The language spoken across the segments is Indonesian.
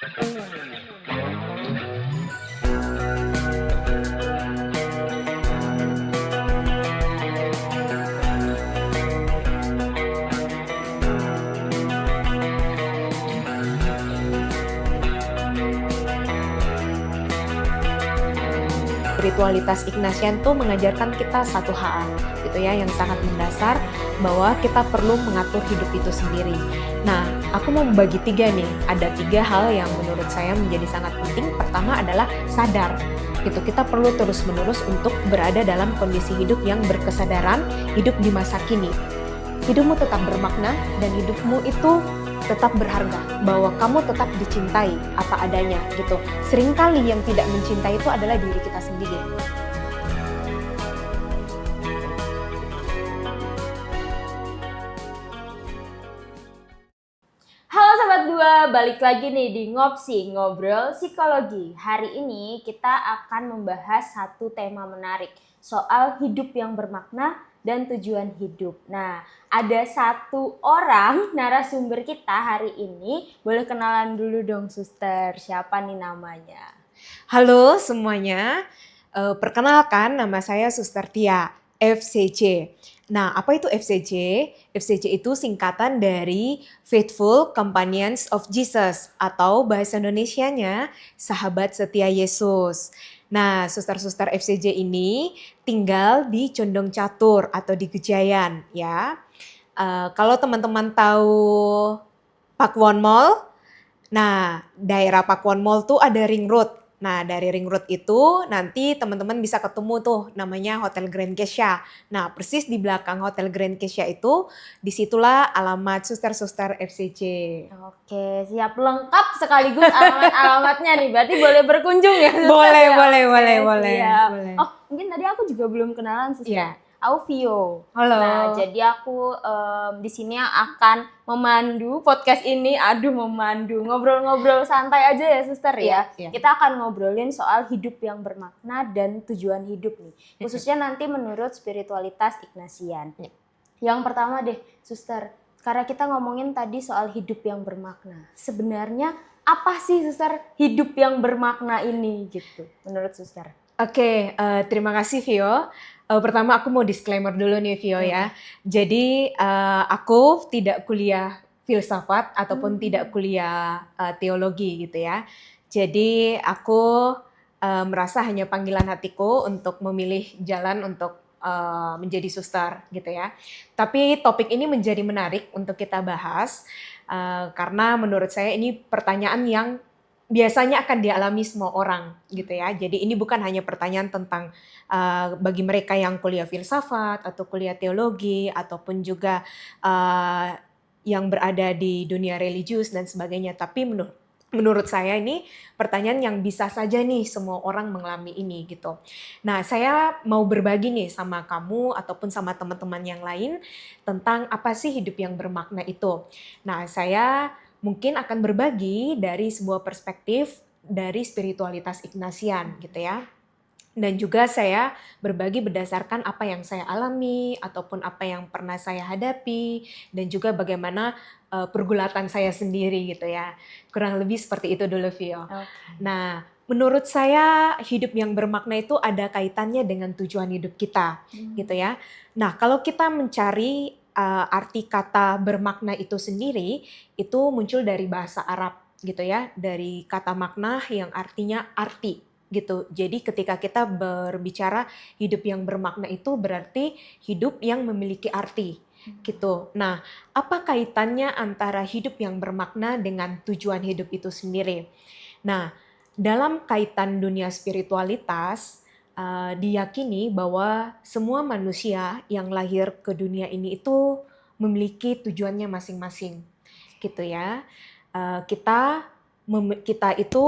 Spiritualitas Ignatian tuh mengajarkan kita satu hal gitu ya yang sangat mendasar, bahwa kita perlu mengatur hidup itu sendiri. Nah, aku mau membagi 3 nih. Ada 3 hal yang menurut saya menjadi sangat penting. Pertama adalah sadar. Gitu, kita perlu terus-menerus untuk berada dalam kondisi hidup yang berkesadaran, hidup di masa kini. Hidupmu tetap bermakna dan hidupmu itu tetap berharga, bahwa kamu tetap dicintai apa adanya gitu. Seringkali yang tidak mencintai itu adalah diri kita sendiri. Halo Sobat Dua, balik lagi nih di Ngopsi, Ngobrol Psikologi. Hari ini kita akan membahas satu tema menarik, soal hidup yang bermakna dan tujuan hidup. Nah, ada satu orang narasumber kita hari ini. Boleh kenalan dulu dong, Suster. Siapa nih namanya? Halo semuanya, perkenalkan nama saya Suster Tia, FCC. Nah, apa itu FCC? FCC itu singkatan dari Faithful Companions of Jesus, atau bahasa Indonesianya Sahabat Setia Yesus. Nah, suster-suster FCJ ini tinggal di Condong Catur atau di Gejayan ya. Kalau teman-teman tahu Pakuwon Mall, nah daerah Pakuwon Mall tuh ada ring road. Nah dari ring road itu nanti teman-teman bisa ketemu tuh namanya Hotel Grand Kesia. Nah persis di belakang Hotel Grand Kesia itu, disitulah alamat suster-suster FCJ. Oke, siap, lengkap sekaligus alamat-alamatnya nih. Berarti boleh berkunjung ya, Suster? Boleh, ya? boleh, Oke, boleh, siap. boleh. Oh, mungkin tadi aku juga belum kenalan, Suster. Iya. Aku Vio. Halo. Nah, jadi aku di sini akan memandu podcast ini. Aduh, memandu. Ngobrol-ngobrol santai aja ya, Suster ya. Iya. Kita akan ngobrolin soal hidup yang bermakna dan tujuan hidup nih. Khususnya nanti menurut spiritualitas Ignatian. Iya. Yang pertama deh, Suster. Karena kita ngomongin tadi soal hidup yang bermakna. Sebenarnya apa sih, Suster, hidup yang bermakna ini gitu menurut Suster? Oke, terima kasih Vio. Pertama aku mau disclaimer dulu nih Vio ya. Jadi aku tidak kuliah filsafat ataupun tidak kuliah teologi gitu ya. Jadi aku merasa hanya panggilan hatiku untuk memilih jalan untuk menjadi suster gitu ya. Tapi topik ini menjadi menarik untuk kita bahas karena menurut saya ini pertanyaan yang biasanya akan dialami semua orang gitu ya. Jadi ini bukan hanya pertanyaan tentang bagi mereka yang kuliah filsafat atau kuliah teologi ataupun juga yang berada di dunia religius dan sebagainya. Tapi menurut saya ini pertanyaan yang bisa saja nih semua orang mengalami ini gitu. Nah, saya mau berbagi nih sama kamu ataupun sama teman-teman yang lain tentang apa sih hidup yang bermakna itu. Nah, saya mungkin akan berbagi dari sebuah perspektif dari spiritualitas Ignatian gitu ya. Dan juga saya berbagi berdasarkan apa yang saya alami ataupun apa yang pernah saya hadapi dan juga bagaimana pergulatan saya sendiri gitu ya. Kurang lebih seperti itu dulu Vio. Okay. Nah, menurut saya hidup yang bermakna itu ada kaitannya dengan tujuan hidup kita gitu ya. Nah, kalau kita mencari arti kata bermakna itu sendiri, itu muncul dari bahasa Arab gitu ya, dari kata makna yang artinya arti gitu. Jadi ketika kita berbicara hidup yang bermakna itu berarti hidup yang memiliki arti gitu. Nah, apa kaitannya antara hidup yang bermakna dengan tujuan hidup itu sendiri? Nah, dalam kaitan dunia spiritualitas, diyakini bahwa semua manusia yang lahir ke dunia ini itu memiliki tujuannya masing-masing, gitu ya. Kita itu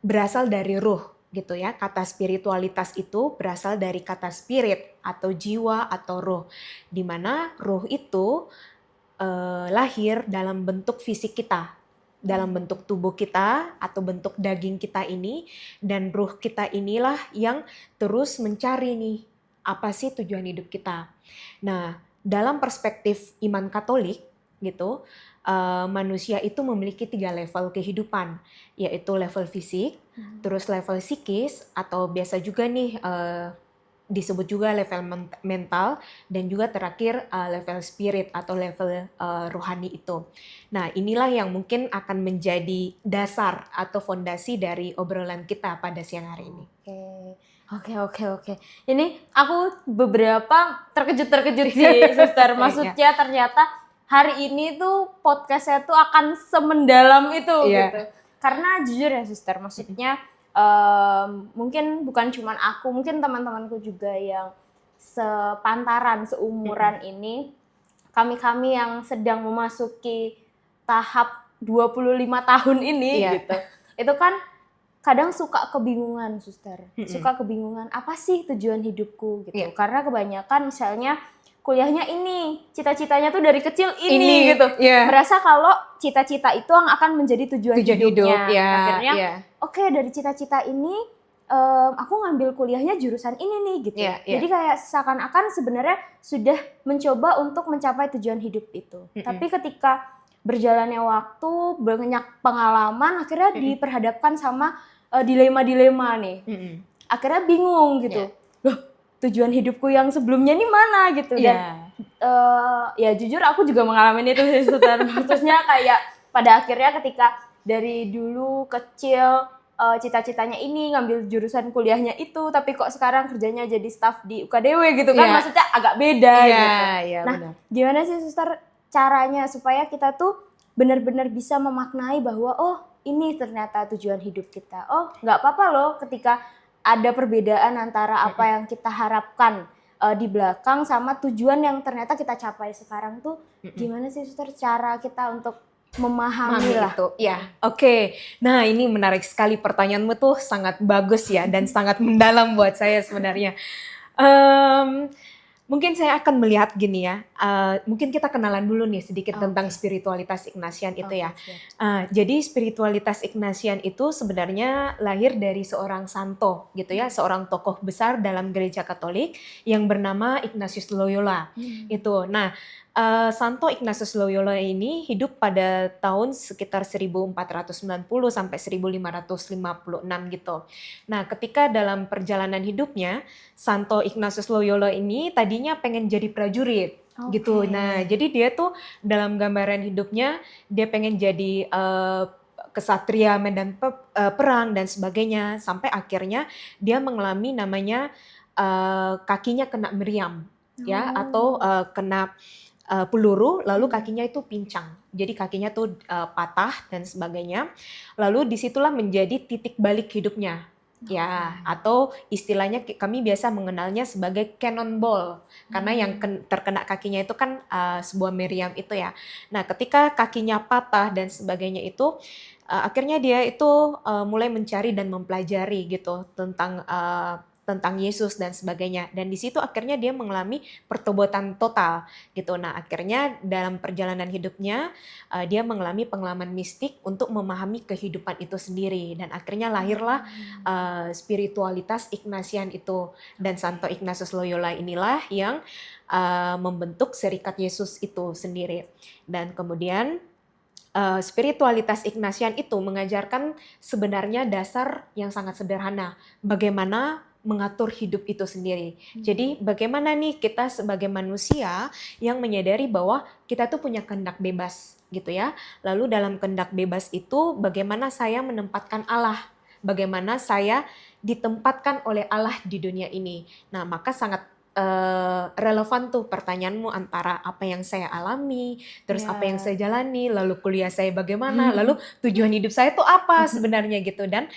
berasal dari ruh, gitu ya. Kata spiritualitas itu berasal dari kata spirit atau jiwa atau ruh, di mana ruh itu lahir dalam bentuk fisik kita, dalam bentuk tubuh kita atau bentuk daging kita ini, dan ruh kita inilah yang terus mencari nih apa sih tujuan hidup kita. Nah, dalam perspektif iman Katolik gitu, manusia itu memiliki 3 level kehidupan, yaitu level fisik, terus level psikis, atau biasa juga nih disebut juga level mental, dan juga terakhir level spirit atau level rohani itu. Nah, inilah yang mungkin akan menjadi dasar atau fondasi dari obrolan kita pada siang hari ini. Oke. Ini aku beberapa terkejut sih, Suster. Maksudnya ternyata hari ini tuh podcastnya tuh akan semendalam itu gitu. Karena jujur ya, Suster, maksudnya mungkin bukan cuman aku, mungkin teman-temanku juga yang sepantaran, seumuran ini, kami yang sedang memasuki tahap 25 tahun ini gitu. Itu kan kadang suka kebingungan, Suster. Suka kebingungan, apa sih tujuan hidupku gitu. Karena kebanyakan misalnya kuliahnya ini, cita-citanya tuh dari kecil ini gitu. Merasa kalau cita-cita itu yang akan menjadi tujuan hidupnya. Akhirnya, oke, dari cita-cita ini aku ngambil kuliahnya jurusan ini nih gitu. Jadi kayak seakan-akan sebenarnya sudah mencoba untuk mencapai tujuan hidup itu. Tapi ketika berjalannya waktu, banyak pengalaman, akhirnya diperhadapkan sama dilema-dilema nih. Akhirnya bingung gitu. Loh, tujuan hidupku yang sebelumnya ini mana gitu. Dan ya jujur aku juga mengalami itu sih, Suster. Maksudnya kayak pada akhirnya ketika dari dulu kecil cita-citanya ini ngambil jurusan kuliahnya itu, tapi kok sekarang kerjanya jadi staff di UKDW gitu kan, maksudnya agak beda gitu. Nah, gimana sih, Suster, caranya supaya kita tuh benar-benar bisa memaknai bahwa oh ini ternyata tujuan hidup kita. Oh, nggak apa-apa loh ketika ada perbedaan antara apa yang kita harapkan di belakang sama tujuan yang ternyata kita capai sekarang tuh. Gimana sih, Suster, cara kita untuk memahami lah itu? Oke. Nah, ini menarik sekali, pertanyaanmu tuh sangat bagus ya dan sangat mendalam buat saya sebenarnya. Mungkin saya akan melihat gini ya, mungkin kita kenalan dulu nih sedikit tentang spiritualitas Ignatian itu ya. Jadi spiritualitas Ignatian itu sebenarnya lahir dari seorang santo gitu ya, seorang tokoh besar dalam gereja Katolik yang bernama Ignatius Loyola. Itu. Nah, Santo Ignatius Loyola ini hidup pada tahun sekitar 1490 sampai 1556 gitu. Nah, ketika dalam perjalanan hidupnya, Santo Ignatius Loyola ini tadinya pengen jadi prajurit gitu. Nah, jadi dia tuh dalam gambaran hidupnya dia pengen jadi kesatria medan perang dan sebagainya, sampai akhirnya dia mengalami namanya kakinya kena meriam ya, atau kena peluru, lalu kakinya itu pincang. Jadi kakinya tuh patah dan sebagainya. Lalu disitulah menjadi titik balik hidupnya. Ya, atau istilahnya kami biasa mengenalnya sebagai cannonball. Karena yang terkena kakinya itu kan sebuah meriam itu ya. Nah, ketika kakinya patah dan sebagainya itu, akhirnya dia itu mulai mencari dan mempelajari gitu tentang Yesus dan sebagainya. Dan di situ akhirnya dia mengalami pertobatan total gitu. Nah, akhirnya dalam perjalanan hidupnya dia mengalami pengalaman mistik untuk memahami kehidupan itu sendiri, dan akhirnya lahirlah spiritualitas Ignatian itu. Dan Santo Ignatius Loyola inilah yang membentuk Serikat Yesus itu sendiri. Dan kemudian spiritualitas Ignatian itu mengajarkan sebenarnya dasar yang sangat sederhana, bagaimana mengatur hidup itu sendiri. Jadi bagaimana nih kita sebagai manusia yang menyadari bahwa kita tuh punya kehendak bebas gitu ya. Lalu dalam kehendak bebas itu bagaimana saya menempatkan Allah, bagaimana saya ditempatkan oleh Allah di dunia ini. Nah, maka sangat relevan tuh pertanyaanmu antara apa yang saya alami, terus apa yang saya jalani, lalu kuliah saya bagaimana, lalu tujuan hidup saya tuh apa sebenarnya gitu. Dan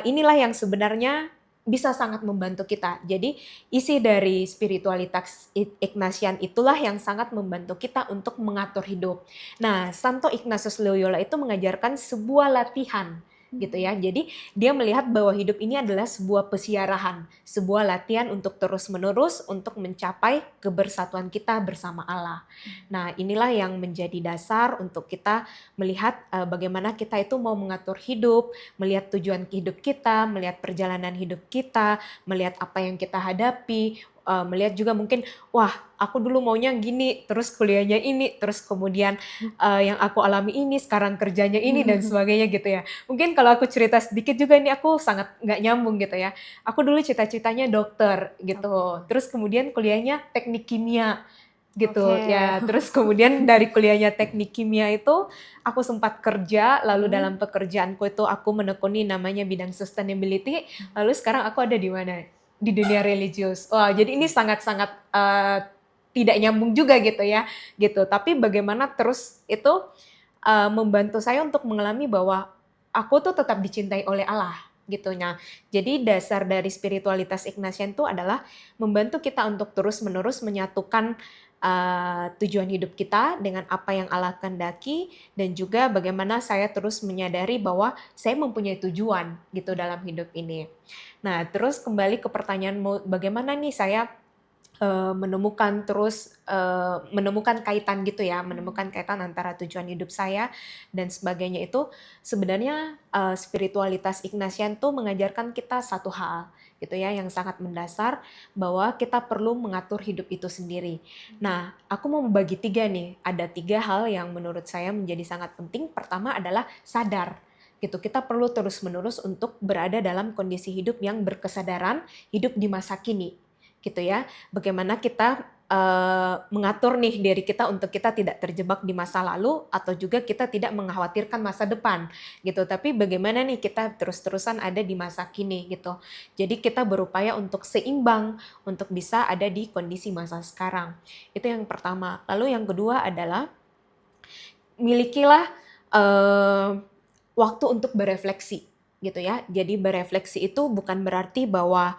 inilah yang sebenarnya bisa sangat membantu kita. Jadi isi dari spiritualitas Ignatian itulah yang sangat membantu kita untuk mengatur hidup. Nah, Santo Ignatius Loyola itu mengajarkan sebuah latihan gitu ya. Jadi dia melihat bahwa hidup ini adalah sebuah pesiarahan, sebuah latihan untuk terus-menerus untuk mencapai kebersatuan kita bersama Allah. Nah, inilah yang menjadi dasar untuk kita melihat bagaimana kita itu mau mengatur hidup, melihat tujuan hidup kita, melihat perjalanan hidup kita, melihat apa yang kita hadapi, melihat juga mungkin, wah aku dulu maunya gini, terus kuliahnya ini, terus kemudian yang aku alami ini, sekarang kerjanya ini dan sebagainya gitu ya. Mungkin kalau aku cerita sedikit juga ini aku sangat nggak nyambung gitu ya. Aku dulu cita-citanya dokter gitu, terus kemudian kuliahnya teknik kimia gitu Oke. ya. Terus kemudian dari kuliahnya teknik kimia itu aku sempat kerja, lalu dalam pekerjaanku itu aku menekuni namanya bidang sustainability, lalu sekarang aku ada di mana? Di dunia religius. Wah, jadi ini sangat-sangat tidak nyambung juga gitu ya, gitu. Tapi bagaimana terus itu membantu saya untuk mengalami bahwa aku tuh tetap dicintai oleh Allah gitu. Nah, jadi dasar dari spiritualitas Ignatian itu adalah membantu kita untuk terus-menerus menyatukan tujuan hidup kita dengan apa yang Allah kehendaki, dan juga bagaimana saya terus menyadari bahwa saya mempunyai tujuan gitu dalam hidup ini. Nah, terus kembali ke pertanyaanmu, bagaimana nih saya menemukan kaitan gitu ya, menemukan kaitan antara tujuan hidup saya dan sebagainya itu sebenarnya spiritualitas Ignatian tuh mengajarkan kita satu hal gitu ya yang sangat mendasar, bahwa kita perlu mengatur hidup itu sendiri. Nah, aku mau membagi 3 nih, ada 3 hal yang menurut saya menjadi sangat penting. Pertama adalah sadar gitu, kita perlu terus-menerus untuk berada dalam kondisi hidup yang berkesadaran, hidup di masa kini gitu ya. Bagaimana kita mengatur nih diri kita untuk kita tidak terjebak di masa lalu, atau juga kita tidak mengkhawatirkan masa depan gitu. Tapi bagaimana nih kita terus-terusan ada di masa kini gitu. Jadi kita berupaya untuk seimbang, untuk bisa ada di kondisi masa sekarang. Itu yang pertama. Lalu yang kedua adalah milikilah waktu untuk berefleksi gitu ya. Jadi berefleksi itu bukan berarti bahwa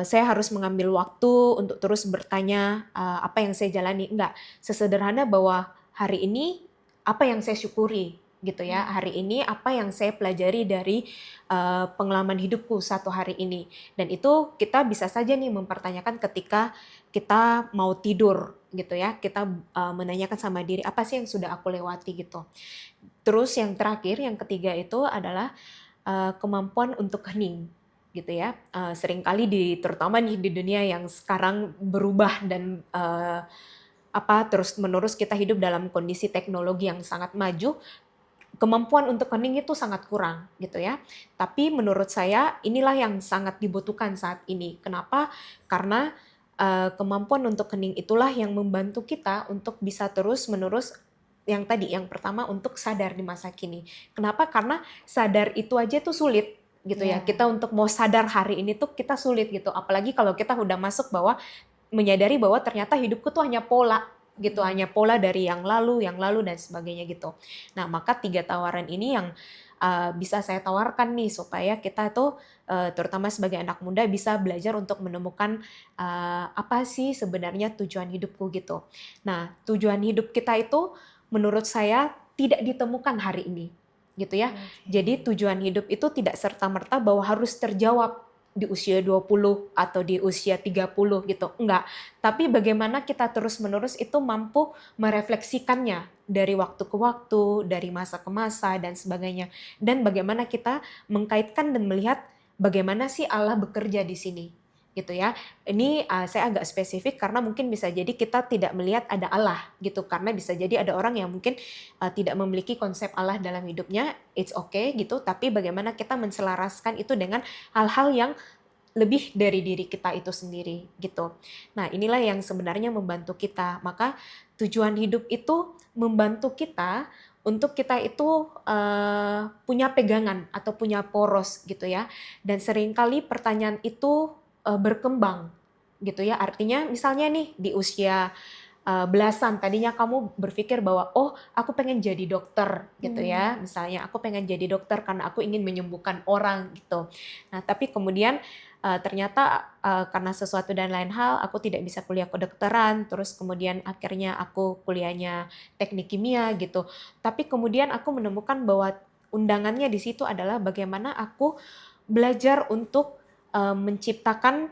saya harus mengambil waktu untuk terus bertanya apa yang saya jalani. Enggak, sesederhana bahwa hari ini apa yang saya syukuri gitu ya. Hari ini apa yang saya pelajari dari pengalaman hidupku satu hari ini. Dan itu kita bisa saja nih mempertanyakan ketika kita mau tidur gitu ya. Kita menanyakan sama diri, apa sih yang sudah aku lewati gitu. Terus yang terakhir, yang ketiga itu adalah kemampuan untuk hening gitu ya. Seringkali terutama nih di dunia yang sekarang berubah dan terus-menerus kita hidup dalam kondisi teknologi yang sangat maju, kemampuan untuk hening itu sangat kurang gitu ya. Tapi menurut saya inilah yang sangat dibutuhkan saat ini. Kenapa? Karena kemampuan untuk hening itulah yang membantu kita untuk bisa terus-menerus yang tadi, yang pertama untuk sadar di masa kini. Kenapa? Karena sadar itu aja tuh sulit gitu ya. Kita untuk mau sadar hari ini tuh kita sulit gitu. Apalagi kalau kita udah masuk bahwa menyadari bahwa ternyata hidupku tuh hanya pola gitu, hanya pola dari yang lalu dan sebagainya gitu. Nah, maka 3 tawaran ini yang bisa saya tawarkan nih supaya kita tuh terutama sebagai anak muda bisa belajar untuk menemukan apa sih sebenarnya tujuan hidupku gitu. Nah, tujuan hidup kita itu menurut saya tidak ditemukan hari ini gitu ya. Jadi tujuan hidup itu tidak serta-merta bahwa harus terjawab di usia 20 atau di usia 30 gitu, enggak. Tapi bagaimana kita terus-menerus itu mampu merefleksikannya dari waktu ke waktu, dari masa ke masa dan sebagainya. Dan bagaimana kita mengkaitkan dan melihat bagaimana sih Allah bekerja di sini gitu ya. Ini saya agak spesifik karena mungkin bisa jadi kita tidak melihat ada Allah gitu, karena bisa jadi ada orang yang mungkin tidak memiliki konsep Allah dalam hidupnya. It's okay gitu, tapi bagaimana kita menselaraskan itu dengan hal-hal yang lebih dari diri kita itu sendiri gitu. Nah, inilah yang sebenarnya membantu kita. Maka tujuan hidup itu membantu kita untuk kita itu punya pegangan atau punya poros gitu ya. Dan seringkali pertanyaan itu berkembang gitu ya. Artinya misalnya nih di usia belasan, tadinya kamu berpikir bahwa oh aku pengen jadi dokter gitu ya. Misalnya aku pengen jadi dokter karena aku ingin menyembuhkan orang gitu. Nah, tapi kemudian ternyata karena sesuatu dan lain hal aku tidak bisa kuliah kedokteran, terus kemudian akhirnya aku kuliahnya teknik kimia gitu. Tapi kemudian aku menemukan bahwa undangannya di situ adalah bagaimana aku belajar untuk menciptakan,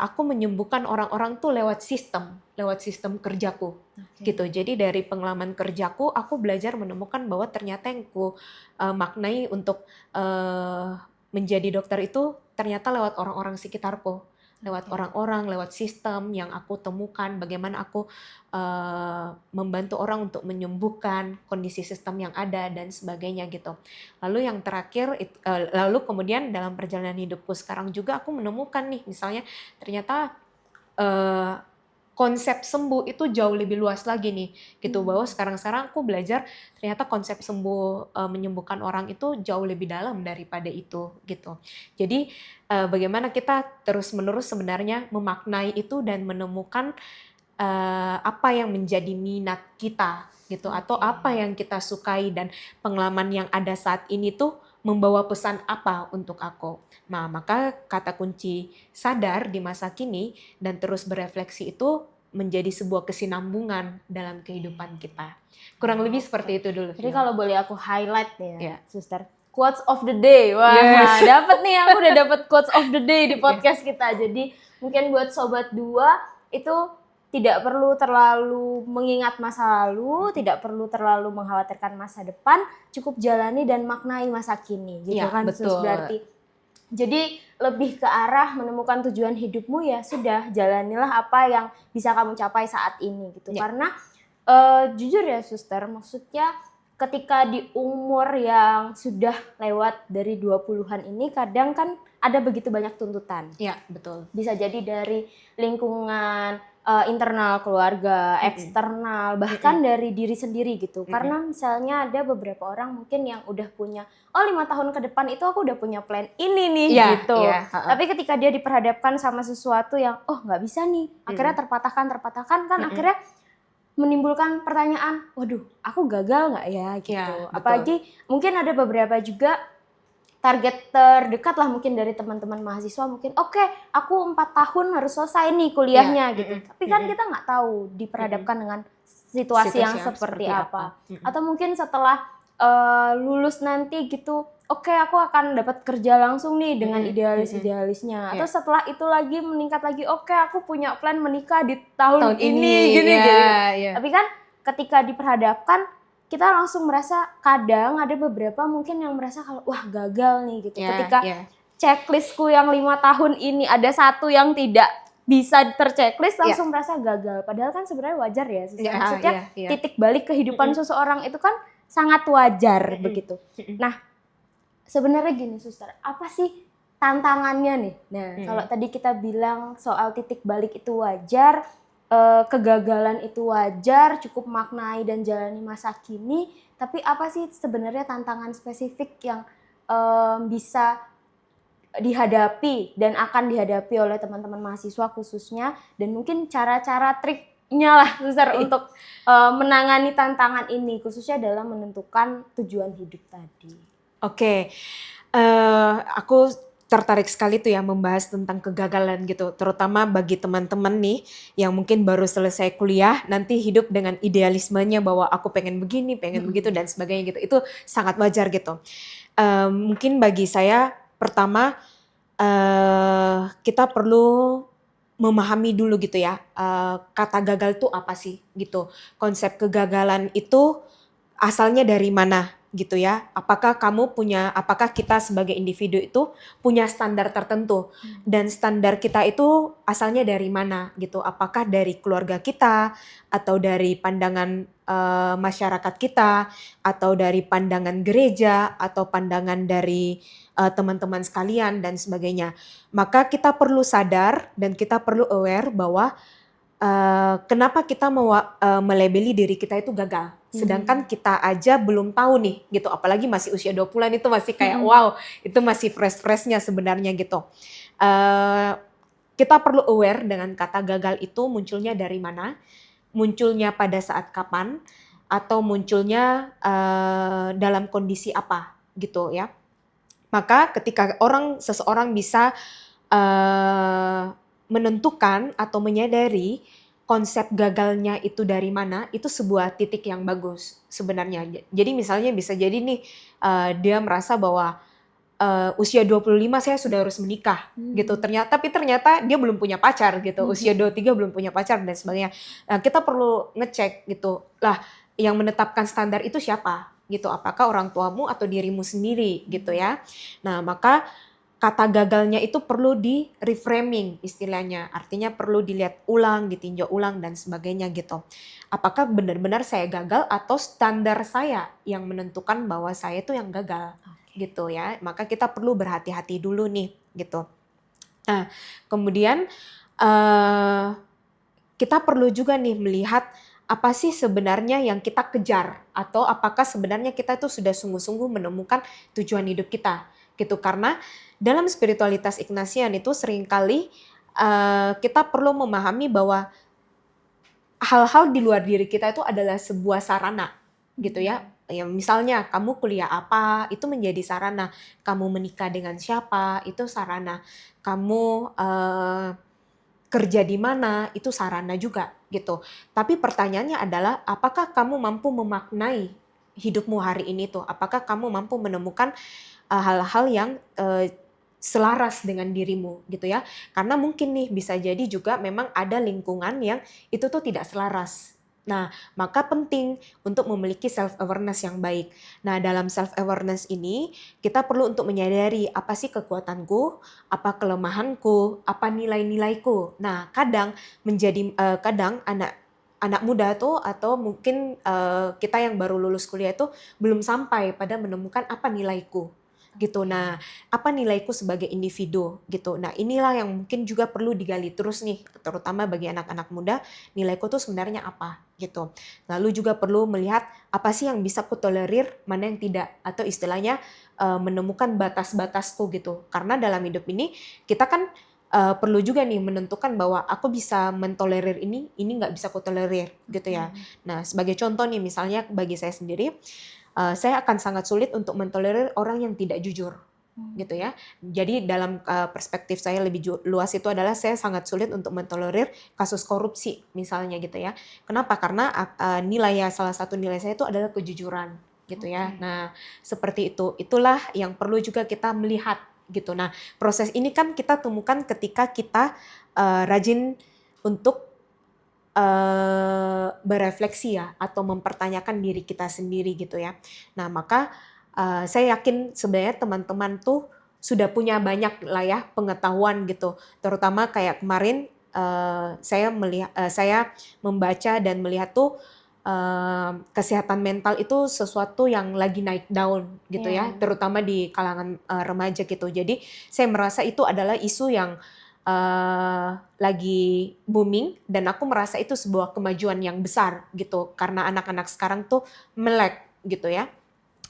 aku menyembuhkan orang-orang tuh lewat sistem kerjaku gitu. Jadi dari pengalaman kerjaku aku belajar menemukan bahwa ternyata yang ku maknai untuk menjadi dokter itu ternyata lewat orang-orang sekitarku, lewat orang-orang, lewat sistem yang aku temukan, bagaimana aku membantu orang untuk menyembuhkan kondisi sistem yang ada dan sebagainya gitu. Lalu yang terakhir, lalu kemudian dalam perjalanan hidupku sekarang juga aku menemukan nih, misalnya ternyata konsep sembuh itu jauh lebih luas lagi nih, gitu. Bahwa sekarang aku belajar ternyata konsep sembuh, menyembuhkan orang itu jauh lebih dalam daripada itu, gitu. Jadi bagaimana kita terus-menerus sebenarnya memaknai itu dan menemukan apa yang menjadi minat kita, gitu, atau apa yang kita sukai dan pengalaman yang ada saat ini tuh membawa pesan apa untuk aku. Nah, maka kata kunci sadar di masa kini dan terus berefleksi itu menjadi sebuah kesinambungan dalam kehidupan kita. Kurang lebih seperti itu dulu. Jadi Vio. kalau boleh aku highlight ya, Ya. Suster. Quotes of the day. Wah, Yes. dapat nih, aku udah dapat quotes of the day di podcast kita. Jadi mungkin buat sobat dua itu tidak perlu terlalu mengingat masa lalu, tidak perlu terlalu mengkhawatirkan masa depan, cukup jalani dan maknai masa kini, gitu Ya, kan? Sus? betul. Berarti jadi lebih ke arah menemukan tujuan hidupmu, ya sudah, jalanilah apa yang bisa kamu capai saat ini gitu. Ya. Karena jujur ya Suster, maksudnya ketika di umur yang sudah lewat dari 20-an ini kadang kan ada begitu banyak tuntutan. Ya, betul. Bisa jadi dari lingkungan internal keluarga, eksternal, bahkan dari diri sendiri gitu. Karena misalnya ada beberapa orang mungkin yang udah punya, 5 tahun ke depan itu aku udah punya plan ini nih, Iya, gitu. iya, Tapi ketika dia diperhadapkan sama sesuatu yang nggak bisa nih, akhirnya terpatahkan kan akhirnya menimbulkan pertanyaan, waduh, aku gagal nggak ya gitu. Ya, betul. Apalagi mungkin ada beberapa juga target terdekat lah mungkin dari teman-teman mahasiswa, mungkin oke, aku 4 tahun harus selesai nih kuliahnya gitu. Tapi kan kita nggak tahu diperhadapkan dengan situasi yang seperti apa. Atau mungkin setelah lulus nanti gitu, oke, aku akan dapat kerja langsung nih dengan idealis-idealisnya. Atau setelah itu lagi meningkat lagi, oke, aku punya plan menikah di tahun ini gini gitu. Tapi kan ketika diperhadapkan, kita langsung merasa, kadang ada beberapa mungkin yang merasa kalau wah gagal nih gitu. Ketika checklistku yang 5 tahun ini ada satu yang tidak bisa terchecklist, langsung merasa gagal. Padahal kan sebenarnya wajar ya. Maksudnya titik balik kehidupan seseorang itu kan sangat wajar begitu. Nah, sebenarnya gini Suster, apa sih tantangannya nih? Nah, kalau tadi kita bilang soal titik balik itu wajar, kegagalan itu wajar, cukup maknai dan jalani masa kini, tapi apa sih sebenarnya tantangan spesifik yang bisa dihadapi dan akan dihadapi oleh teman-teman mahasiswa khususnya, dan mungkin cara-cara triknya lah Suster untuk menangani tantangan ini, khususnya dalam menentukan tujuan hidup tadi. Oke, aku tertarik sekali tuh ya membahas tentang kegagalan gitu, terutama bagi teman-teman nih yang mungkin baru selesai kuliah, nanti hidup dengan idealismenya bahwa aku pengen begini, pengen begitu dan sebagainya gitu. Itu sangat wajar gitu. Mungkin bagi saya pertama kita perlu memahami dulu gitu ya, kata gagal itu apa sih gitu. Konsep kegagalan itu asalnya dari mana gitu ya. Apakah kita sebagai individu itu punya standar tertentu, dan standar kita itu asalnya dari mana gitu. Apakah dari keluarga kita, atau dari pandangan masyarakat kita, atau dari pandangan gereja, atau pandangan dari teman-teman sekalian dan sebagainya. Maka kita perlu sadar dan kita perlu aware bahwa kenapa kita melabeli diri kita itu gagal, sedangkan kita aja belum tahu nih gitu, apalagi masih usia 20-an itu masih kayak wow, itu masih fresh-freshnya sebenarnya gitu. Kita perlu aware dengan kata gagal itu munculnya dari mana, munculnya pada saat kapan, atau munculnya dalam kondisi apa gitu ya. Maka ketika seseorang bisa menentukan atau menyadari konsep gagalnya itu dari mana, itu sebuah titik yang bagus sebenarnya. Jadi misalnya bisa jadi nih dia merasa bahwa usia 25 saya sudah harus menikah gitu. Tapi ternyata dia belum punya pacar gitu. Usia 23 belum punya pacar dan sebagainya. Kita perlu ngecek gitu. Lah, yang menetapkan standar itu siapa gitu? Apakah orang tuamu atau dirimu sendiri gitu ya. Nah, maka kata gagalnya itu perlu di reframing istilahnya, artinya perlu dilihat ulang, ditinjau ulang dan sebagainya gitu. Apakah benar-benar saya gagal atau standar saya yang menentukan bahwa saya itu yang gagal gitu ya. Maka kita perlu berhati-hati dulu nih gitu. Nah, kemudian kita perlu juga nih melihat apa sih sebenarnya yang kita kejar, atau apakah sebenarnya kita itu sudah sungguh-sungguh menemukan tujuan hidup kita gitu. Karena dalam spiritualitas Ignatian itu seringkali kita perlu memahami bahwa hal-hal di luar diri kita itu adalah sebuah sarana gitu ya. Ya misalnya kamu kuliah apa, itu menjadi sarana. Kamu menikah dengan siapa, itu sarana. Kamu kerja di mana, itu sarana juga gitu. Tapi pertanyaannya adalah apakah kamu mampu memaknai hidupmu hari ini tuh? Apakah kamu mampu menemukan hal-hal yang selaras dengan dirimu gitu ya? Karena mungkin nih bisa jadi juga memang ada lingkungan yang itu tuh tidak selaras. Nah, maka penting untuk memiliki self awareness yang baik. Nah, dalam self awareness ini kita perlu untuk menyadari apa sih kekuatanku, apa kelemahanku, apa nilai-nilaiku. Nah, kadang anak muda tuh atau mungkin kita yang baru lulus kuliah itu belum sampai pada menemukan apa nilaiku gitu. Nah, apa nilaiku sebagai individu gitu. Nah, inilah yang mungkin juga perlu digali terus nih, terutama bagi anak-anak muda, nilaiku tuh sebenarnya apa gitu. Lalu juga perlu melihat apa sih yang bisa ku tolerir, mana yang tidak, atau istilahnya menemukan batas-batasku gitu. Karena dalam hidup ini kita kan perlu juga nih menentukan bahwa aku bisa mentolerir ini nggak bisa ku tolerir gitu ya. Nah, sebagai contoh nih misalnya bagi saya sendiri, saya akan sangat sulit untuk mentolerir orang yang tidak jujur gitu ya. Jadi dalam perspektif saya lebih luas itu adalah saya sangat sulit untuk mentolerir kasus korupsi misalnya gitu ya. Kenapa? Karena salah satu nilai saya itu adalah kejujuran gitu ya. Nah, seperti itu. Itulah yang perlu juga kita melihat gitu. Nah, proses ini kan kita temukan ketika kita rajin untuk berefleksi ya, atau mempertanyakan diri kita sendiri gitu ya. Nah, maka saya yakin sebenarnya teman-teman tuh sudah punya banyak lah ya pengetahuan gitu. Terutama kayak kemarin saya membaca dan melihat tuh kesehatan mental itu sesuatu yang lagi naik daun gitu ya, terutama di kalangan remaja gitu. Jadi saya merasa itu adalah isu yang lagi booming, dan aku merasa itu sebuah kemajuan yang besar gitu, karena anak-anak sekarang tuh melek gitu ya.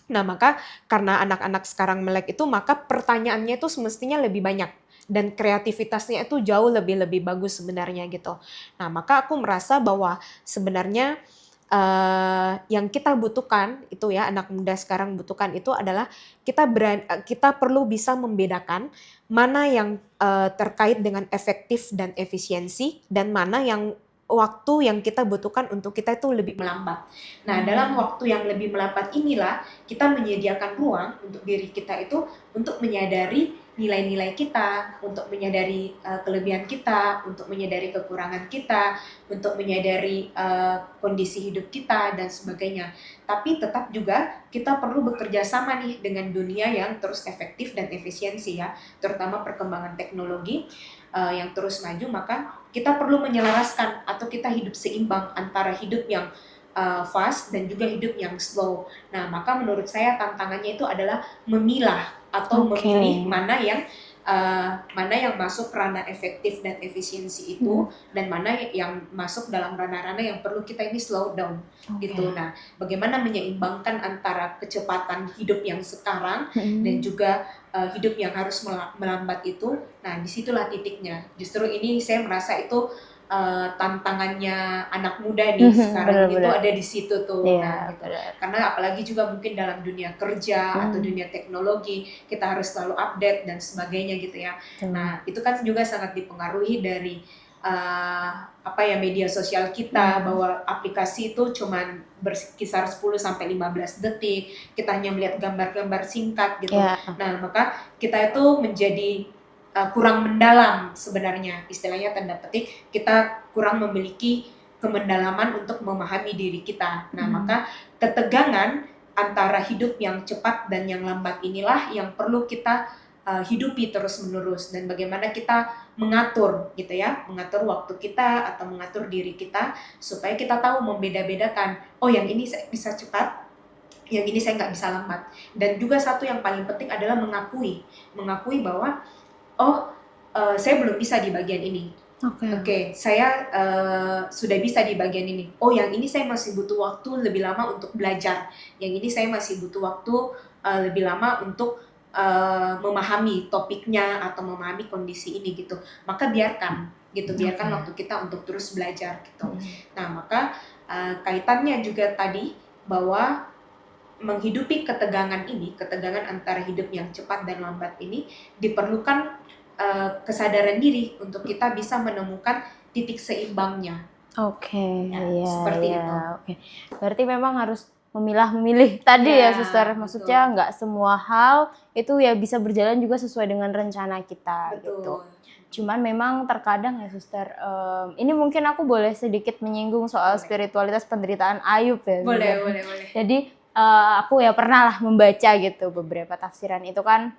Nah, maka karena anak-anak sekarang melek itu, maka pertanyaannya itu semestinya lebih banyak dan kreativitasnya itu jauh lebih bagus sebenarnya gitu. Nah, maka aku merasa bahwa sebenarnya yang kita butuhkan itu ya, anak muda sekarang butuhkan itu adalah kita perlu bisa membedakan mana yang terkait dengan efektif dan efisiensi, dan mana yang waktu yang kita butuhkan untuk kita itu lebih melambat. Nah, dalam waktu yang lebih melambat inilah kita menyediakan ruang untuk diri kita itu untuk menyadari nilai-nilai kita, untuk menyadari kelebihan kita, untuk menyadari kekurangan kita, untuk menyadari kondisi hidup kita dan sebagainya. Tapi tetap juga kita perlu bekerja sama nih dengan dunia yang terus efektif dan efisiensi ya, terutama perkembangan teknologi yang terus maju. Maka kita perlu menyelaraskan atau kita hidup seimbang antara hidup yang fast dan juga hidup yang slow. Nah, maka menurut saya tantangannya itu adalah memilah atau memilih mana yang masuk ranah efektif dan efisiensi itu, dan mana yang masuk dalam ranah-ranah yang perlu kita ini slow down gitu. Nah, bagaimana menyeimbangkan antara kecepatan hidup yang sekarang dan juga hidup yang harus melambat itu. Nah, disitulah titiknya. Justru ini saya merasa itu tantangannya anak muda nih sekarang itu ada di situ tuh. Nah, gitu. Karena apalagi juga mungkin dalam dunia kerja atau dunia teknologi kita harus selalu update dan sebagainya gitu ya. Nah, itu kan juga sangat dipengaruhi dari media sosial kita, bahwa aplikasi itu cuman berkisar 10 sampai 15 detik, kita hanya melihat gambar-gambar singkat gitu. Nah, maka kita itu menjadi kurang mendalam sebenarnya, istilahnya tanda petik, kita kurang memiliki kemendalaman untuk memahami diri kita. Nah, maka ketegangan antara hidup yang cepat dan yang lambat inilah yang perlu kita hidupi terus-menerus, dan bagaimana kita mengatur gitu ya, mengatur waktu kita atau mengatur diri kita supaya kita tahu membeda-bedakan, oh yang ini saya bisa cepat, yang ini saya nggak bisa lambat. Dan juga satu yang paling penting adalah mengakui bahwa oh saya belum bisa di bagian ini. Oke, saya sudah bisa di bagian ini. Oh, yang ini saya masih butuh waktu lebih lama untuk belajar. Yang ini saya masih butuh waktu lebih lama untuk memahami topiknya atau memahami kondisi ini gitu. Maka biarkan gitu, biarkan waktu kita untuk terus belajar gitu. Nah, maka kaitannya juga tadi bahwa menghidupi ketegangan ini, ketegangan antara hidup yang cepat dan lambat ini diperlukan kesadaran diri untuk kita bisa menemukan titik seimbangnya. Seperti itu. Berarti memang harus memilah-memilih tadi ya, Suster. Maksudnya nggak semua hal itu ya bisa berjalan juga sesuai dengan rencana kita. Betul. Gitu. Cuman memang terkadang ya, Suster, ini mungkin aku boleh sedikit menyinggung soal spiritualitas penderitaan Ayub ya. Boleh. Jadi aku ya pernah lah membaca gitu beberapa tafsiran itu kan.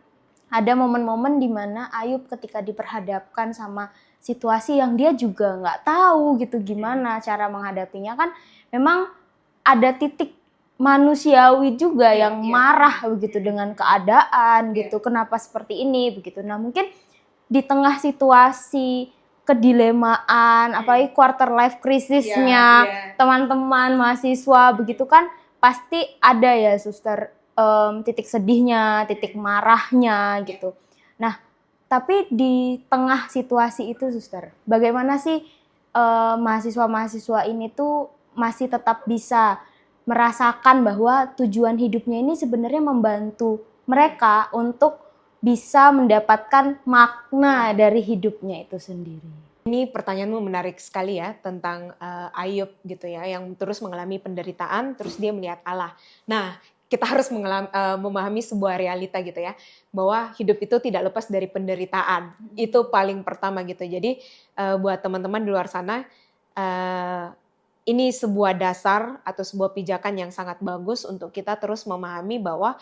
Ada momen-momen di mana Ayub ketika diperhadapkan sama situasi yang dia juga nggak tahu gitu gimana cara menghadapinya, kan memang ada titik manusiawi juga yang marah begitu dengan keadaan gitu, kenapa seperti ini begitu. Nah mungkin di tengah situasi kedilemaan, apalagi quarter life krisisnya teman-teman mahasiswa begitu kan, pasti ada ya, Suster, titik sedihnya, titik marahnya gitu. Nah, tapi di tengah situasi itu, Suster, bagaimana sih mahasiswa-mahasiswa ini tuh masih tetap bisa merasakan bahwa tujuan hidupnya ini sebenarnya membantu mereka untuk bisa mendapatkan makna dari hidupnya itu sendiri? Ini pertanyaanmu menarik sekali ya, tentang Ayub gitu ya, yang terus mengalami penderitaan, terus dia melihat Allah. Nah, kita harus memahami sebuah realita gitu ya, bahwa hidup itu tidak lepas dari penderitaan. Itu paling pertama gitu. Jadi buat teman-teman di luar sana, ini sebuah dasar atau sebuah pijakan yang sangat bagus untuk kita terus memahami bahwa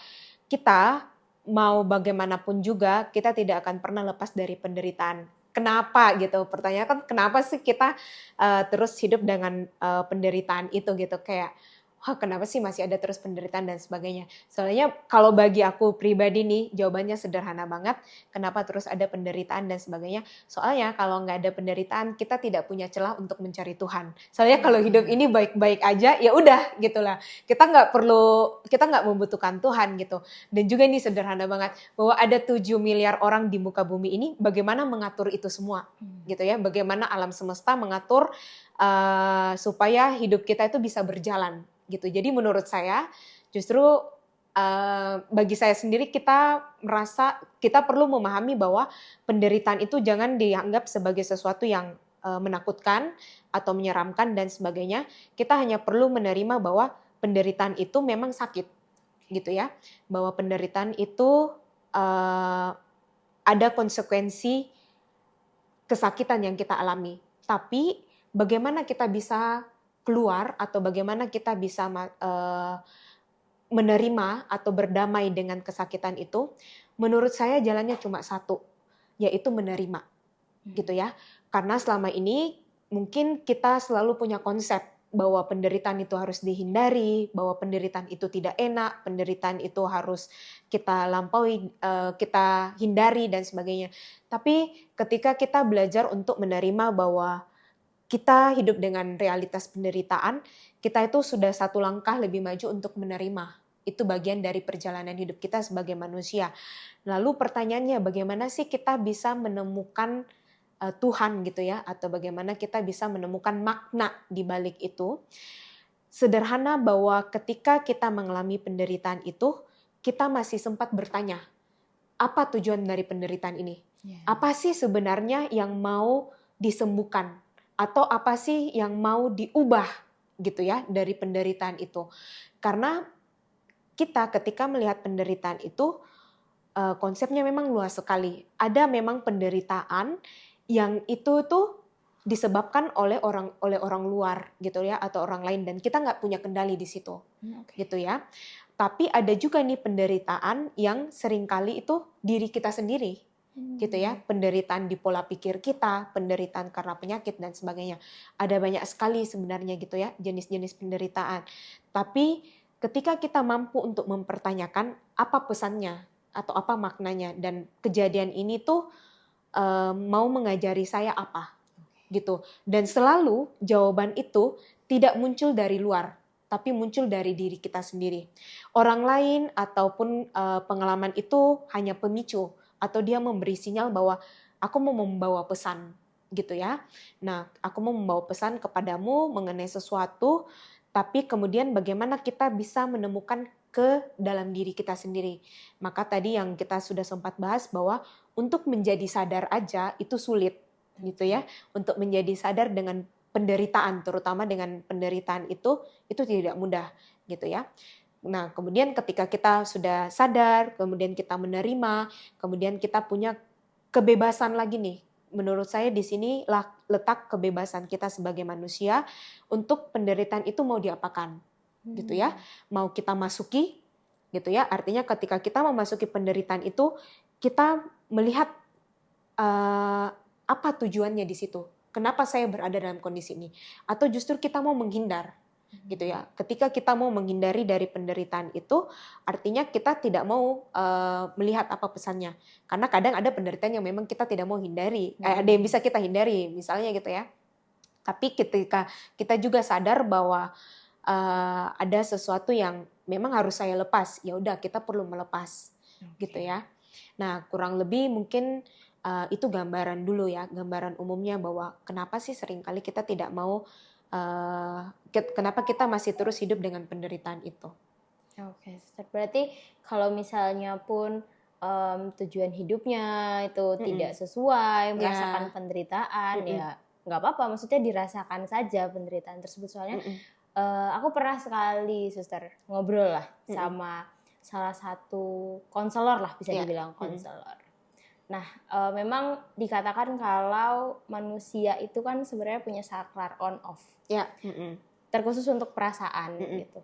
kita mau bagaimanapun juga, kita tidak akan pernah lepas dari penderitaan. Kenapa gitu? Pertanyaan kan, kenapa sih kita terus hidup dengan penderitaan itu gitu, kayak wah kenapa sih masih ada terus penderitaan dan sebagainya. Soalnya kalau bagi aku pribadi nih, jawabannya sederhana banget. Kenapa terus ada penderitaan dan sebagainya? Soalnya kalau nggak ada penderitaan, kita tidak punya celah untuk mencari Tuhan. Soalnya kalau hidup ini baik-baik aja, ya udah gitulah. Kita nggak membutuhkan Tuhan gitu. Dan juga ini sederhana banget, bahwa ada 7 miliar orang di muka bumi ini, bagaimana mengatur itu semua gitu ya. Bagaimana alam semesta mengatur supaya hidup kita itu bisa berjalan gitu. Jadi menurut saya justru bagi saya sendiri, kita merasa kita perlu memahami bahwa penderitaan itu jangan dianggap sebagai sesuatu yang menakutkan atau menyeramkan dan sebagainya. Kita hanya perlu menerima bahwa penderitaan itu memang sakit gitu ya. Bahwa penderitaan itu ada konsekuensi kesakitan yang kita alami. Tapi bagaimana kita bisa keluar atau bagaimana kita bisa menerima atau berdamai dengan kesakitan itu, menurut saya jalannya cuma satu, yaitu menerima gitu ya. Karena selama ini mungkin kita selalu punya konsep bahwa penderitaan itu harus dihindari, bahwa penderitaan itu tidak enak, penderitaan itu harus kita lampaui, kita hindari dan sebagainya. Tapi ketika kita belajar untuk menerima bahwa kita hidup dengan realitas penderitaan, kita itu sudah satu langkah lebih maju untuk menerima. Itu bagian dari perjalanan hidup kita sebagai manusia. Lalu pertanyaannya, bagaimana sih kita bisa menemukan Tuhan gitu ya, atau bagaimana kita bisa menemukan makna di balik itu? Sederhana bahwa ketika kita mengalami penderitaan itu, kita masih sempat bertanya, apa tujuan dari penderitaan ini? Apa sih sebenarnya yang mau disembuhkan? Atau apa sih yang mau diubah gitu ya dari penderitaan itu. Karena kita ketika melihat penderitaan itu, konsepnya memang luas sekali. Ada memang penderitaan yang itu tuh disebabkan oleh orang luar gitu ya, atau orang lain, dan kita nggak punya kendali di situ gitu ya. Tapi ada juga nih penderitaan yang seringkali itu diri kita sendiri gitu ya, penderitaan di pola pikir kita, penderitaan karena penyakit dan sebagainya. Ada banyak sekali sebenarnya gitu ya jenis-jenis penderitaan. Tapi ketika kita mampu untuk mempertanyakan apa pesannya atau apa maknanya, dan kejadian ini tuh mau mengajari saya apa gitu. Dan selalu jawaban itu tidak muncul dari luar, tapi muncul dari diri kita sendiri. Orang lain ataupun pengalaman itu hanya pemicu, atau dia memberi sinyal bahwa aku mau membawa pesan gitu ya. Nah, aku mau membawa pesan kepadamu mengenai sesuatu, tapi kemudian bagaimana kita bisa menemukan ke dalam diri kita sendiri. Maka tadi yang kita sudah sempat bahas bahwa untuk menjadi sadar aja itu sulit gitu ya. Untuk menjadi sadar dengan penderitaan, terutama dengan penderitaan itu tidak mudah gitu ya. Nah, kemudian ketika kita sudah sadar, kemudian kita menerima, kemudian kita punya kebebasan lagi nih. Menurut saya di sini letak kebebasan kita sebagai manusia untuk penderitaan itu mau diapakan, gitu ya. Mau kita masuki, gitu ya. Artinya ketika kita memasuki penderitaan itu, kita melihat apa tujuannya di situ. Kenapa saya berada dalam kondisi ini? Atau justru kita mau menghindar, gitu ya. Ketika kita mau menghindari dari penderitaan itu, artinya kita tidak mau melihat apa pesannya. Karena kadang ada penderitaan yang memang kita tidak mau hindari, ada yang bisa kita hindari, misalnya gitu ya. Tapi ketika kita juga sadar bahwa ada sesuatu yang memang harus saya lepas, ya udah kita perlu melepas, gitu ya. Nah, kurang lebih mungkin itu gambaran dulu ya, gambaran umumnya bahwa kenapa sih seringkali kita tidak mau, kenapa kita masih terus hidup dengan penderitaan itu. Oke, berarti kalau misalnya pun tujuan hidupnya itu tidak sesuai, merasakan penderitaan, ya nggak apa-apa, maksudnya dirasakan saja penderitaan tersebut. Soalnya aku pernah sekali, Suster, ngobrol lah sama salah satu konselor lah, bisa dibilang konselor. Nah, memang dikatakan kalau manusia itu kan sebenarnya punya saklar on off. Ya. Terkhusus untuk perasaan gitu.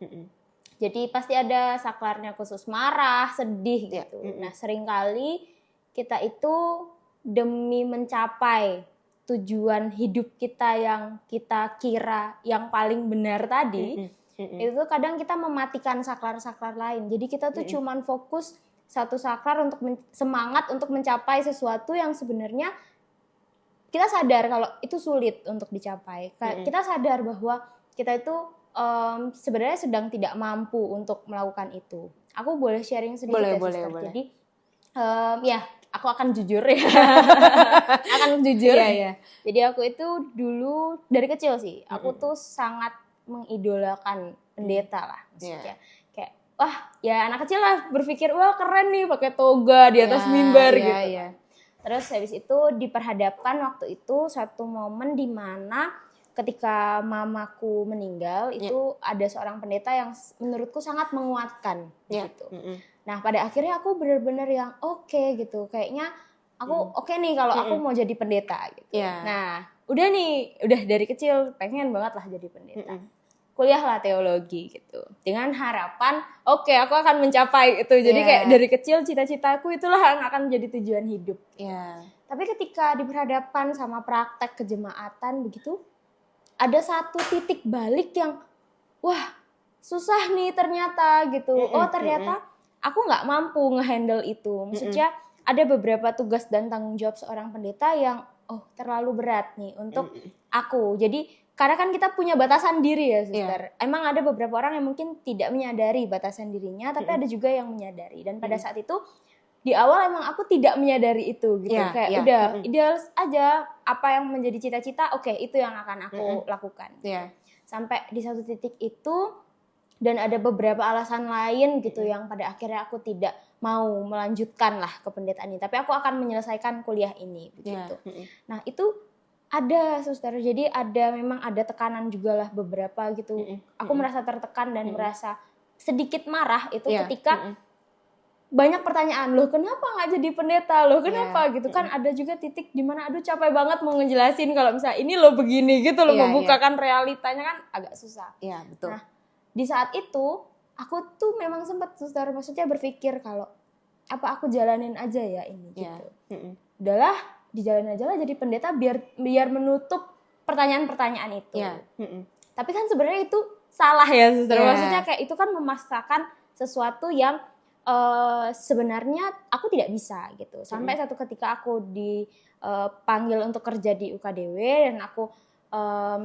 Jadi pasti ada saklarnya khusus marah, sedih gitu. Nah, seringkali kita itu demi mencapai tujuan hidup kita yang kita kira yang paling benar tadi, itu kadang kita mematikan saklar-saklar lain. Jadi kita tuh cuman fokus satu saklar untuk semangat untuk mencapai sesuatu yang sebenarnya kita sadar kalau itu sulit untuk dicapai. Kita sadar bahwa kita itu sebenarnya sedang tidak mampu untuk melakukan itu. Aku boleh sharing sedikit boleh. Jadi ya aku akan jujur ya. Akan jujur. Iya. Jadi aku itu dulu dari kecil sih, aku tuh sangat mengidolakan pendeta lah maksudnya. Kayak wah, ya anak kecil lah berpikir wah keren nih pakai toga di atas mimbar gitu. Terus habis itu diperhadapkan waktu itu suatu momen di mana ketika mamaku meninggal itu ada seorang pendeta yang menurutku sangat menguatkan gitu. Nah, pada akhirnya aku benar-benar yang oke gitu. Kayaknya aku oke nih kalau aku mau jadi pendeta gitu. Nah, udah dari kecil pengen banget lah jadi pendeta. Kuliahlah teologi gitu. Dengan harapan oke, aku akan mencapai itu. Jadi kayak dari kecil cita-citaku itulah yang akan menjadi tujuan hidup. Tapi ketika diperhadapkan sama praktek kejemaatan begitu, ada satu titik balik yang wah, susah nih ternyata gitu. Oh, ternyata aku nggak mampu ngehandle itu. Maksudnya ada beberapa tugas dan tanggung jawab seorang pendeta yang terlalu berat nih untuk aku. Jadi karena kan kita punya batasan diri ya, Suster. Emang ada beberapa orang yang mungkin tidak menyadari batasan dirinya, tapi ada juga yang menyadari. Dan pada saat itu di awal emang aku tidak menyadari itu gitu. Kayak udah ideal aja apa yang menjadi cita-cita, oke, itu yang akan aku lakukan. Sampai di satu titik itu dan ada beberapa alasan lain gitu yang pada akhirnya aku tidak mau melanjutkan lah ke pendetaan ini, tapi aku akan menyelesaikan kuliah ini begitu. Nah, itu ada, Suster. Jadi memang ada tekanan juga lah beberapa gitu. Aku merasa tertekan dan merasa sedikit marah itu ketika banyak pertanyaan, loh kenapa nggak jadi pendeta, loh kenapa Iya. gitu kan. Ada juga titik dimana aduh capek banget mau ngejelasin kalau misalnya ini loh begini gitu loh, Iya, membukakan realitanya kan agak susah. Iya, betul. Nah, di saat itu aku tuh memang sempat suster, maksudnya berpikir kalau apa aku jalanin aja ya ini Iya. gitu. Mm-mm. Udahlah dijalanin aja lah jadi pendeta biar menutup pertanyaan-pertanyaan itu. Iya. Mm-mm. Tapi kan sebenarnya itu salah ya suster. Iya. Maksudnya kayak itu kan memaksakan sesuatu yang sebenarnya aku tidak bisa gitu. Sampai satu ketika aku dipanggil untuk kerja di UKDW dan aku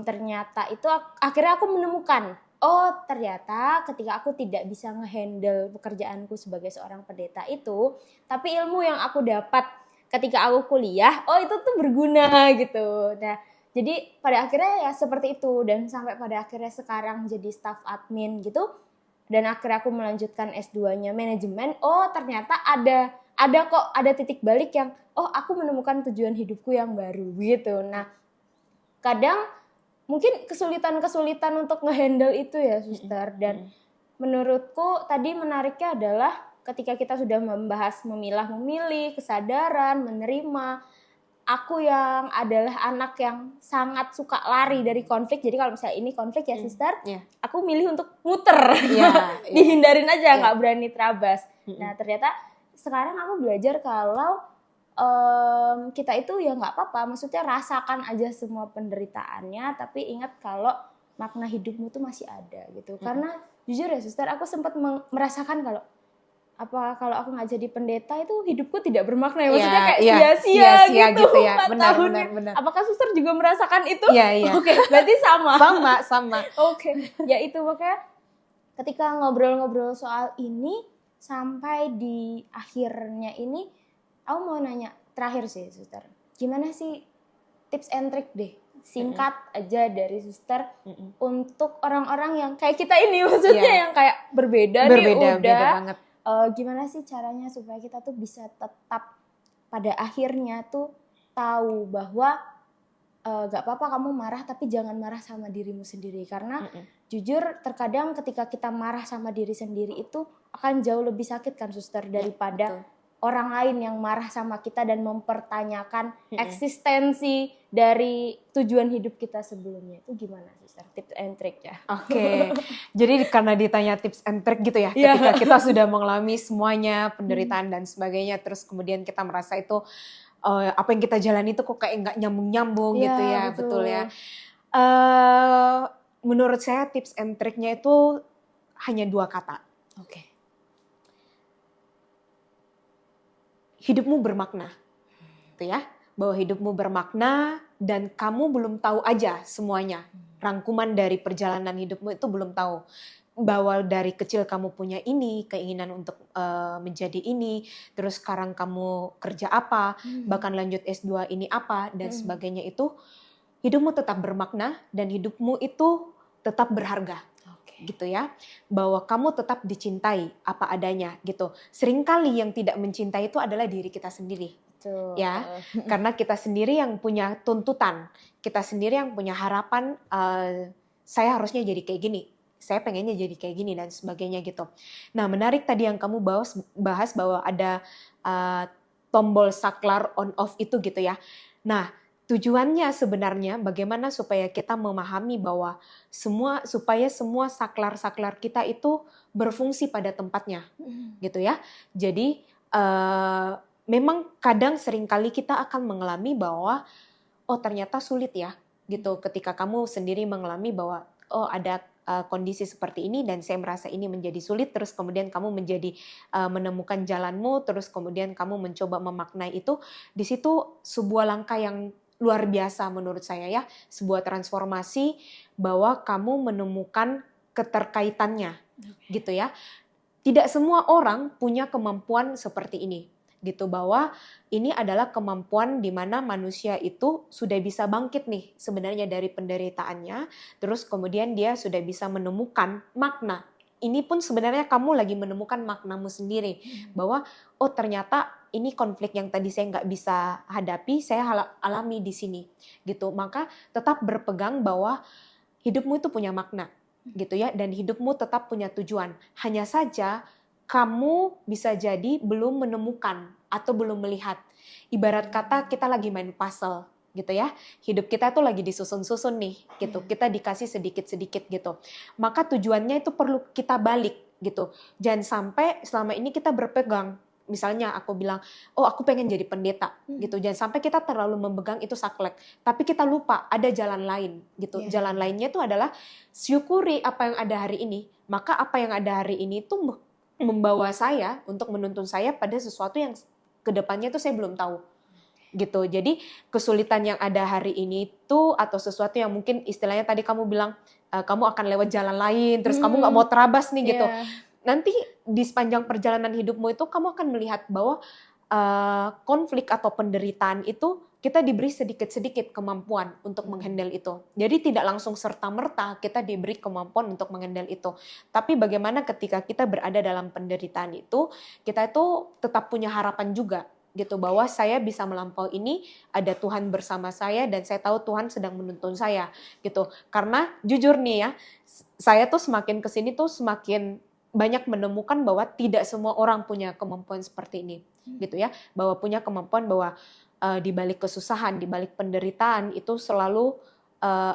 ternyata itu akhirnya aku menemukan, oh ternyata ketika aku tidak bisa ngehandle pekerjaanku sebagai seorang pendeta itu, tapi ilmu yang aku dapat ketika aku kuliah, oh itu tuh berguna gitu. Nah, jadi pada akhirnya ya seperti itu, dan sampai pada akhirnya sekarang jadi staff admin gitu. Dan akhirnya aku melanjutkan S2-nya manajemen. Oh, ternyata ada titik balik yang aku menemukan tujuan hidupku yang baru gitu. Nah, kadang mungkin kesulitan untuk ngehandle itu ya, suster. Dan menurutku tadi menariknya adalah ketika kita sudah membahas memilah-memilih, kesadaran, menerima, aku yang adalah anak yang sangat suka lari dari konflik. Jadi kalau misalnya ini konflik ya sister, aku milih untuk muter, dihindarin aja, nggak berani terabas. Nah ternyata sekarang aku belajar kalau kita itu ya nggak apa-apa, maksudnya rasakan aja semua penderitaannya, tapi ingat kalau makna hidupmu tuh masih ada gitu. Karena jujur ya sister, aku sempat merasakan kalau kalau aku nggak jadi pendeta itu hidupku tidak bermakna ya, maksudnya kayak sia-sia gitu ya. 4 tahunnya. Apakah suster juga merasakan itu? Iya. Oke, berarti sama. Sama. Oke, ya itu makanya ketika ngobrol-ngobrol soal ini sampai di akhirnya ini, aku mau nanya terakhir sih suster, gimana sih tips and trick deh singkat aja dari suster untuk orang-orang yang kayak kita ini, maksudnya yang kayak berbeda nih udah. Beda banget. Gimana sih caranya supaya kita tuh bisa tetap pada akhirnya tuh tahu bahwa gak apa-apa kamu marah, tapi jangan marah sama dirimu sendiri. Karena jujur terkadang ketika kita marah sama diri sendiri itu akan jauh lebih sakit kan suster, daripada orang lain yang marah sama kita dan mempertanyakan eksistensi dari tujuan hidup kita sebelumnya. Itu gimana suster, tips and trick ya? Oke. Jadi karena ditanya tips and trick gitu ya, ketika kita sudah mengalami semuanya, penderitaan dan sebagainya, terus kemudian kita merasa itu apa yang kita jalani itu kok kayak nggak nyambung-nyambung gitu ya, betul ya. Menurut saya tips and tricknya itu hanya 2 kata. Oke. Hidupmu bermakna, gitu ya. Bahwa hidupmu bermakna dan kamu belum tahu aja semuanya. Rangkuman dari perjalanan hidupmu itu belum tahu. Bahwa dari kecil kamu punya ini, keinginan untuk menjadi ini, terus sekarang kamu kerja apa, bahkan lanjut S2 ini apa, dan sebagainya itu, hidupmu tetap bermakna dan hidupmu itu tetap berharga. Gitu ya, bahwa kamu tetap dicintai apa adanya gitu. Seringkali yang tidak mencintai itu adalah diri kita sendiri. Betul. Ya, karena kita sendiri yang punya tuntutan, kita sendiri yang punya harapan, saya harusnya jadi kayak gini, saya pengennya jadi kayak gini dan sebagainya gitu. Nah menarik tadi yang kamu bahas bahwa ada tombol saklar on off itu gitu ya. Nah tujuannya sebenarnya bagaimana supaya kita memahami bahwa supaya semua saklar-saklar kita itu berfungsi pada tempatnya, gitu ya. Jadi memang kadang seringkali kita akan mengalami bahwa ternyata sulit ya, gitu. Ketika kamu sendiri mengalami bahwa ada kondisi seperti ini dan saya merasa ini menjadi sulit, terus kemudian kamu menjadi menemukan jalanmu, terus kemudian kamu mencoba memaknai itu, di situ sebuah langkah yang luar biasa menurut saya ya, sebuah transformasi bahwa kamu menemukan keterkaitannya, gitu ya. Tidak semua orang punya kemampuan seperti ini, gitu, bahwa ini adalah kemampuan di mana manusia itu sudah bisa bangkit nih sebenarnya dari penderitaannya, terus kemudian dia sudah bisa menemukan makna. Ini pun sebenarnya kamu lagi menemukan maknamu sendiri, bahwa ternyata ini konflik yang tadi saya nggak bisa hadapi, saya alami di sini, gitu. Maka tetap berpegang bahwa hidupmu itu punya makna, gitu ya, dan hidupmu tetap punya tujuan. Hanya saja kamu bisa jadi belum menemukan atau belum melihat. Ibarat kata kita lagi main puzzle gitu ya. Hidup kita tuh lagi disusun-susun nih gitu. Kita dikasih sedikit-sedikit gitu. Maka tujuannya itu perlu kita balik gitu. Jangan sampai selama ini kita berpegang. Misalnya aku bilang, oh aku pengen jadi pendeta gitu. Jangan sampai kita terlalu memegang itu saklek. Tapi kita lupa ada jalan lain gitu. Jalan lainnya itu adalah syukuri apa yang ada hari ini. Maka apa yang ada hari ini itu membawa saya untuk menuntun saya pada sesuatu yang kedepannya itu saya belum tahu gitu. Jadi kesulitan yang ada hari ini itu atau sesuatu yang mungkin istilahnya tadi kamu bilang kamu akan lewat jalan lain, terus kamu nggak mau terabas nih gitu. Nanti di sepanjang perjalanan hidupmu itu kamu akan melihat bahwa konflik atau penderitaan itu kita diberi sedikit-sedikit kemampuan untuk menghandle itu. Jadi tidak langsung serta-merta kita diberi kemampuan untuk menghandle itu. Tapi bagaimana ketika kita berada dalam penderitaan itu, kita itu tetap punya harapan juga gitu bahwa saya bisa melampaui ini, ada Tuhan bersama saya dan saya tahu Tuhan sedang menuntun saya gitu. Karena jujur nih ya, saya tuh semakin kesini tuh semakin banyak menemukan bahwa tidak semua orang punya kemampuan seperti ini gitu ya, bahwa punya kemampuan bahwa di balik kesusahan, di balik penderitaan itu selalu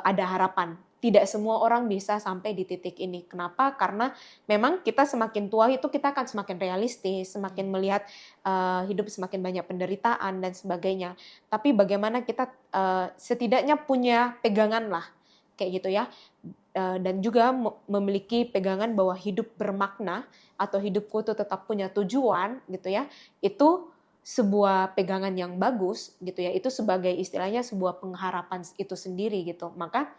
ada harapan. Tidak semua orang bisa sampai di titik ini. Kenapa? Karena memang kita semakin tua itu kita akan semakin realistis, semakin melihat hidup semakin banyak penderitaan dan sebagainya. Tapi bagaimana kita setidaknya punya pegangan lah, kayak gitu ya. Dan juga memiliki pegangan bahwa hidup bermakna atau hidupku itu tetap punya tujuan gitu ya. Itu sebuah pegangan yang bagus gitu ya, itu sebagai istilahnya sebuah pengharapan itu sendiri gitu. Maka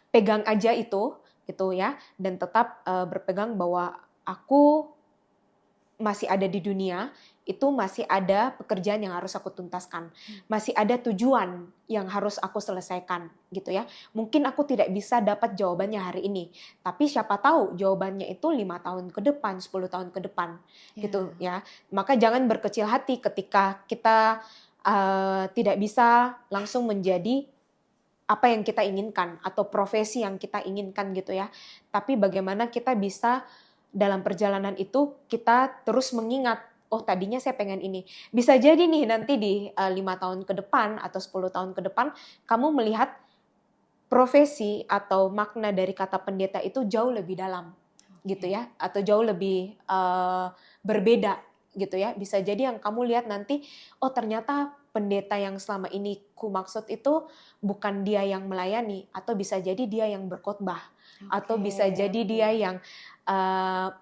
pegang aja itu gitu ya, dan tetap berpegang bahwa aku masih ada di dunia, itu masih ada pekerjaan yang harus aku tuntaskan, masih ada tujuan yang harus aku selesaikan gitu ya. Mungkin aku tidak bisa dapat jawabannya hari ini, tapi siapa tahu jawabannya itu 5 tahun ke depan, 10 tahun ke depan gitu ya. Maka jangan berkecil hati ketika kita tidak bisa langsung menjadi apa yang kita inginkan atau profesi yang kita inginkan gitu ya. Tapi bagaimana kita bisa dalam perjalanan itu kita terus mengingat, oh tadinya saya pengen ini. Bisa jadi nih nanti di 5 tahun ke depan atau 10 tahun ke depan kamu melihat profesi atau makna dari kata pendeta itu jauh lebih dalam gitu ya, atau jauh lebih berbeda gitu ya. Bisa jadi yang kamu lihat nanti, oh ternyata pendeta yang selama ini ku maksud itu bukan dia yang melayani, atau bisa jadi dia yang berkhotbah, atau bisa jadi dia yang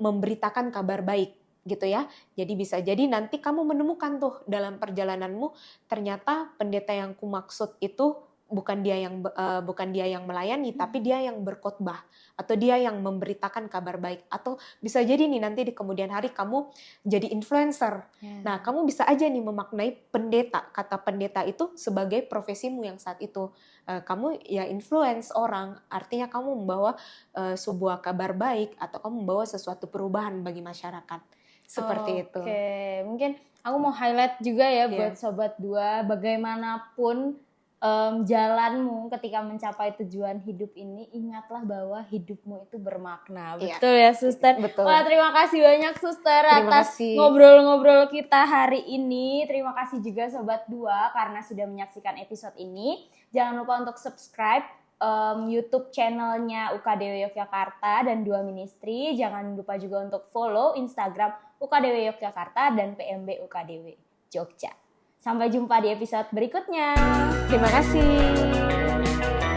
memberitakan kabar baik gitu ya. Jadi bisa jadi nanti kamu menemukan tuh dalam perjalananmu, ternyata pendeta yang ku maksud itu bukan dia yang melayani, tapi dia yang berkhotbah, atau dia yang memberitakan kabar baik. Atau bisa jadi nih nanti di kemudian hari kamu jadi influencer. Nah, kamu bisa aja nih memaknai pendeta, kata pendeta itu sebagai profesimu yang saat itu. Kamu ya influence orang, artinya kamu membawa sebuah kabar baik, atau kamu membawa sesuatu perubahan bagi masyarakat. Seperti itu. Mungkin aku mau highlight juga ya buat Sobat Dua, bagaimanapun jalanmu ketika mencapai tujuan hidup ini, ingatlah bahwa hidupmu itu bermakna. Betul ya, Suster? Betul. Wah, terima kasih banyak, Suster, atas kasih. ngobrol-ngobrol kita hari ini. Terima kasih juga Sobat Dua karena sudah menyaksikan episode ini. Jangan lupa untuk subscribe YouTube channelnya UKDW Yogyakarta dan Dua Ministry. Jangan lupa juga untuk follow Instagram UKDW Yogyakarta dan PMB UKDW Jogja. Sampai jumpa di episode berikutnya. Terima kasih.